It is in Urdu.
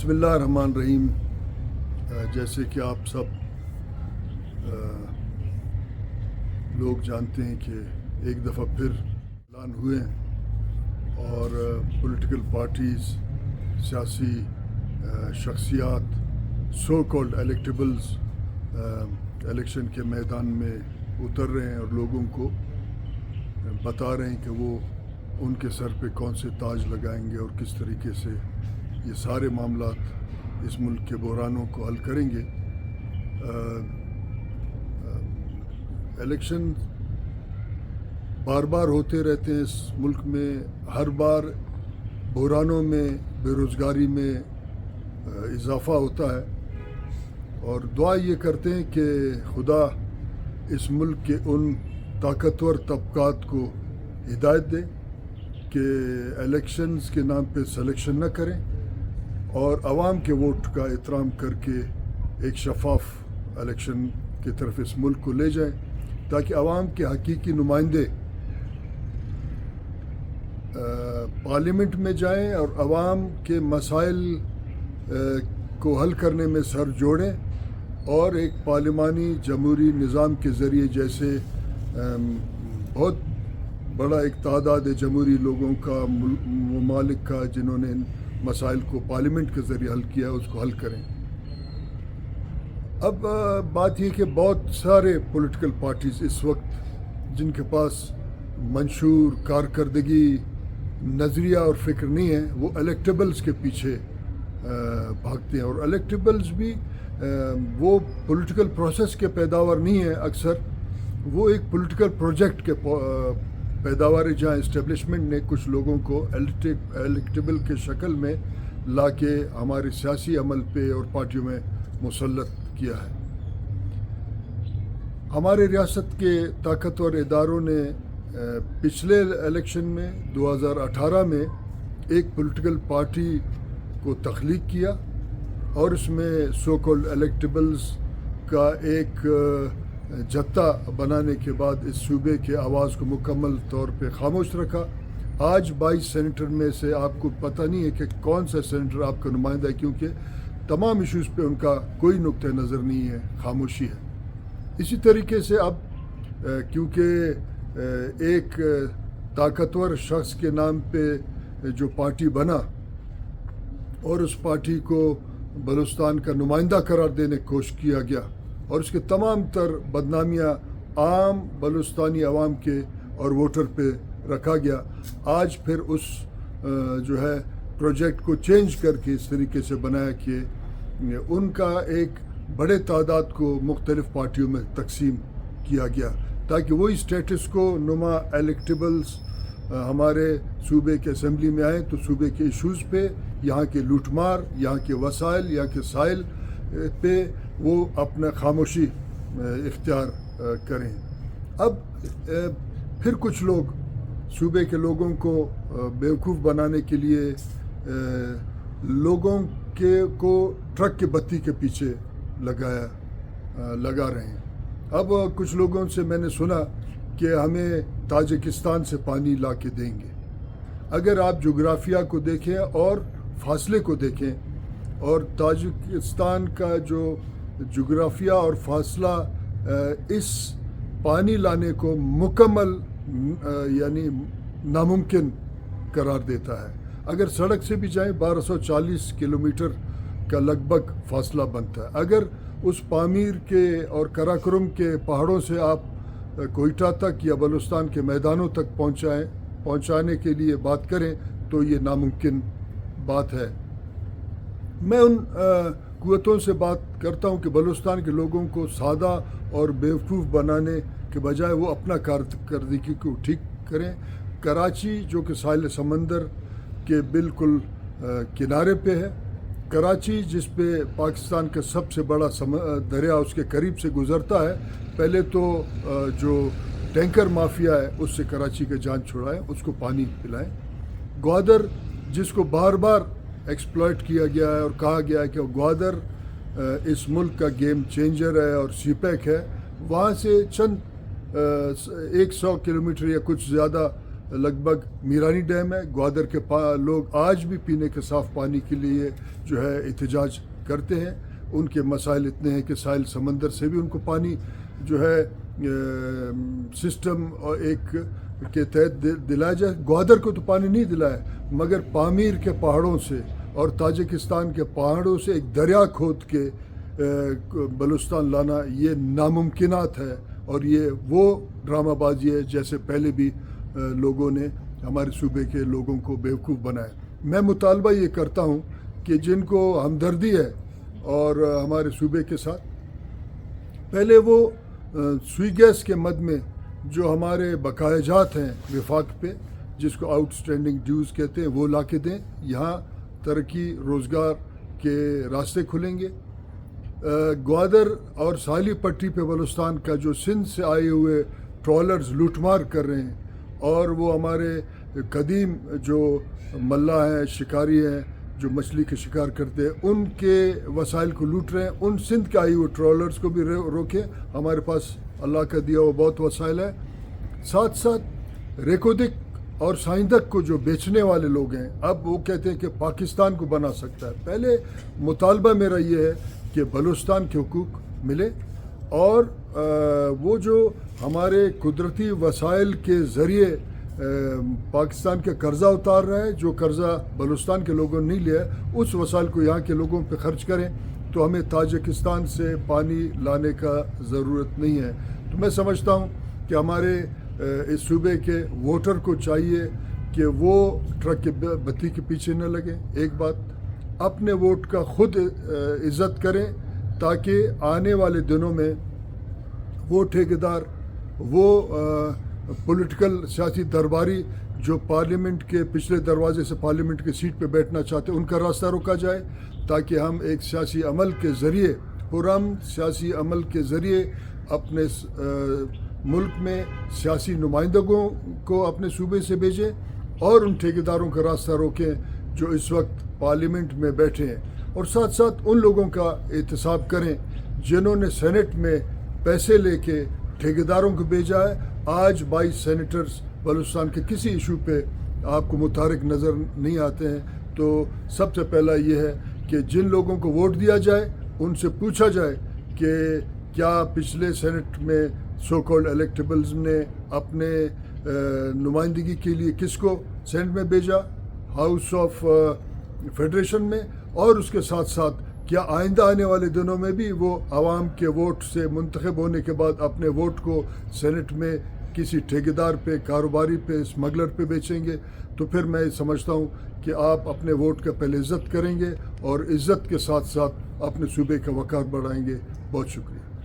بسم اللہ الرحمن الرحیم. جیسے کہ آپ سب لوگ جانتے ہیں کہ ایک دفعہ پھر اعلان ہوئے ہیں اور پولیٹیکل پارٹیز، سیاسی شخصیات، سو کالڈ الیکٹیبلز الیکشن کے میدان میں اتر رہے ہیں اور لوگوں کو بتا رہے ہیں کہ وہ ان کے سر پہ کون سے تاج لگائیں گے اور کس طریقے سے یہ سارے معاملات اس ملک کے بحرانوں کو حل کریں گے. الیکشن بار بار ہوتے رہتے ہیں اس ملک میں، ہر بار بحرانوں میں، بے روزگاری میں اضافہ ہوتا ہے، اور دعا یہ کرتے ہیں کہ خدا اس ملک کے ان طاقتور طبقات کو ہدایت دے کہ الیکشنز کے نام پہ سلیکشن نہ کریں اور عوام کے ووٹ کا احترام کر کے ایک شفاف الیکشن کی طرف اس ملک کو لے جائیں، تاکہ عوام کے حقیقی نمائندے پارلیمنٹ میں جائیں اور عوام کے مسائل کو حل کرنے میں سر جوڑیں اور ایک پارلیمانی جمہوری نظام کے ذریعے، جیسے بہت بڑا ایک تعداد ہے جمہوری لوگوں کا، ممالک کا، جنہوں نے ان مسائل کو پارلیمنٹ کے ذریعے حل کیا، اس کو حل کریں. اب بات یہ کہ بہت سارے پولیٹیکل پارٹیز اس وقت جن کے پاس منشور کارکردگی، نظریہ اور فکر نہیں ہے، وہ الیکٹیبلز کے پیچھے بھاگتے ہیں. اور الیکٹیبلز بھی وہ پولیٹیکل پروسیس کے پیداوار نہیں ہیں، اکثر وہ ایک پولیٹیکل پروجیکٹ کے پیداوار ہے، جہاں اسٹیبلشمنٹ نے کچھ لوگوں کو الیکٹیبل کے شکل میں لا کے ہمارے سیاسی عمل پہ اور پارٹیوں میں مسلط کیا ہے. ہمارے ریاست کے طاقتور اداروں نے پچھلے الیکشن میں 2018 میں ایک پولیٹیکل پارٹی کو تخلیق کیا اور اس میں سو کالڈ الیکٹیبلز کا ایک جتھا بنانے کے بعد اس صوبے کے آواز کو مکمل طور پہ خاموش رکھا. آج 22 سینیٹر میں سے آپ کو پتہ نہیں ہے کہ کون سا سینیٹر آپ کا نمائندہ ہے، کیونکہ تمام ایشوز پہ ان کا کوئی نقطہ نظر نہیں ہے، خاموشی ہے. اسی طریقے سے اب کیونکہ ایک طاقتور شخص کے نام پہ جو پارٹی بنا اور اس پارٹی کو بلوچستان کا نمائندہ قرار دینے کی کوشش کیا گیا اور اس کے تمام تر بدنامیاں عام بلوچستانی عوام کے اور ووٹر پہ رکھا گیا. آج پھر اس جو ہے پروجیکٹ کو چینج کر کے اس طریقے سے بنایا کہ ان کا ایک بڑے تعداد کو مختلف پارٹیوں میں تقسیم کیا گیا، تاکہ وہی اسٹیٹس کو نما الیکٹیبلز ہمارے صوبے کے اسمبلی میں آئیں تو صوبے کے ایشوز پہ، یہاں کے لوٹ مار، یہاں کے وسائل، یہاں کے سائل پہ وہ اپنا خاموشی اختیار کریں. اب پھر کچھ لوگ صوبے کے لوگوں کو بیوقوف بنانے کے لیے لوگوں کو ٹرک کی بتی کے پیچھے لگا رہے ہیں. اب کچھ لوگوں سے میں نے سنا کہ ہمیں تاجکستان سے پانی لا کے دیں گے. اگر آپ جغرافیہ کو دیکھیں اور فاصلے کو دیکھیں، اور تاجکستان کا جو جغرافیہ اور فاصلہ اس پانی لانے کو مکمل یعنی ناممکن قرار دیتا ہے. اگر سڑک سے بھی جائیں 1240 کلومیٹر کا لگ بھگ فاصلہ بنتا ہے. اگر اس پامیر کے اور کراکرم کے پہاڑوں سے آپ کوئٹہ تک یا بلوچستان کے میدانوں تک پہنچانے کے لیے بات کریں تو یہ ناممکن بات ہے. میں ان قوتوں سے بات کرتا ہوں کہ بلوچستان کے لوگوں کو سادہ اور بیوقوف بنانے کے بجائے وہ اپنا کارکردگی کو ٹھیک کریں. کراچی جو کہ ساحل سمندر کے بالکل کنارے پہ ہے، کراچی جس پہ پاکستان کا سب سے بڑا دریا اس کے قریب سے گزرتا ہے، پہلے تو جو ٹینکر مافیا ہے اس سے کراچی کا جان چھڑائیں، اس کو پانی پلائیں. گوادر جس کو بار بار ایکسپلائٹ کیا گیا ہے اور کہا گیا ہے کہ گوادر اس ملک کا گیم چینجر ہے اور سی پیک ہے، وہاں سے چند 100 کلومیٹر یا کچھ زیادہ لگ بھگ میرانی ڈیم ہے. گوادر کے لوگ آج بھی پینے کے صاف پانی کے لیے جو ہے احتجاج کرتے ہیں. ان کے مسائل اتنے ہیں کہ ساحل سمندر سے بھی ان کو پانی جو ہے سسٹم اور ایک کے تحت دلایا جائے. گوادر کو تو پانی نہیں دلایا مگر پامیر کے پہاڑوں سے اور تاجکستان کے پہاڑوں سے ایک دریا کھود کے بلوچستان لانا یہ ناممکنات ہے. اور یہ وہ ڈرامہ بازی ہے جیسے پہلے بھی لوگوں نے ہمارے صوبے کے لوگوں کو بیوقوف بنایا. میں مطالبہ یہ کرتا ہوں کہ جن کو ہمدردی ہے اور ہمارے صوبے کے ساتھ پہلے وہ سوئی گیس کے مد میں جو ہمارے بقایا جات ہیں وفاق پہ جس کو آؤٹ اسٹینڈنگ ڈیوز کہتے ہیں وہ لا کے دیں. یہاں ترقی روزگار کے راستے کھلیں گے. گوادر اور ساحلی پٹی پہ بلوچستان کا جو سندھ سے آئے ہوئے ٹرالرز لوٹ مار کر رہے ہیں اور وہ ہمارے قدیم جو ملا ہیں شکاری ہیں جو مچھلی کے شکار کرتے ہیں ان کے وسائل کو لوٹ رہے ہیں. ان سندھ کے آئے ہوئے ٹرالرز کو بھی روکیں. ہمارے پاس اللہ کا دیا ہوا بہت وسائل ہے. ساتھ ساتھ ریکودک اور سائندک کو جو بیچنے والے لوگ ہیں اب وہ کہتے ہیں کہ پاکستان کو بنا سکتا ہے. پہلے مطالبہ میرا یہ ہے کہ بلوچستان کے حقوق ملے اور وہ جو ہمارے قدرتی وسائل کے ذریعے پاکستان کا قرضہ اتار رہا ہے جو قرضہ بلوچستان کے لوگوں نے نہیں لیا ہے اس وسائل کو یہاں کے لوگوں پہ خرچ کریں تو ہمیں تاجکستان سے پانی لانے کا ضرورت نہیں ہے. تو میں سمجھتا ہوں کہ ہمارے اس صوبے کے ووٹر کو چاہیے کہ وہ ٹرک کے بتی کے پیچھے نہ لگیں. ایک بات اپنے ووٹ کا خود عزت کریں تاکہ آنے والے دنوں میں وہ ٹھیکیدار وہ پولیٹیکل سیاسی درباری جو پارلیمنٹ کے پچھلے دروازے سے پارلیمنٹ کی سیٹ پہ بیٹھنا چاہتے ہیں ان کا راستہ روکا جائے تاکہ ہم ایک سیاسی عمل کے ذریعے پرامن سیاسی عمل کے ذریعے اپنے ملک میں سیاسی نمائندگوں کو اپنے صوبے سے بھیجیں اور ان ٹھیکیداروں کا راستہ روکیں جو اس وقت پارلیمنٹ میں بیٹھے ہیں. اور ساتھ ساتھ ان لوگوں کا احتساب کریں جنہوں نے سینٹ میں پیسے لے کے ٹھیکیداروں کو بھیجا ہے. آج 22 سینیٹرز بلوچستان کے کسی ایشو پہ آپ کو متحرک نظر نہیں آتے ہیں. تو سب سے پہلا یہ ہے کہ جن لوگوں کو ووٹ دیا جائے ان سے پوچھا جائے کہ کیا پچھلے سینٹ میں سو کالڈ الیکٹیبلز نے اپنے نمائندگی کے لیے کس کو سینٹ میں بھیجا ہاؤس آف فیڈریشن میں اور اس کے ساتھ ساتھ کیا آئندہ آنے والے دنوں میں بھی وہ عوام کے ووٹ سے منتخب ہونے کے بعد اپنے ووٹ کو سینٹ میں کسی ٹھیکیدار پہ کاروباری پہ اسمگلر پہ بیچیں گے. تو پھر میں سمجھتا ہوں کہ آپ اپنے ووٹ کا پہلے عزت کریں گے اور عزت کے ساتھ ساتھ اپنے صوبے کا وقار بڑھائیں گے. بہت شکریہ.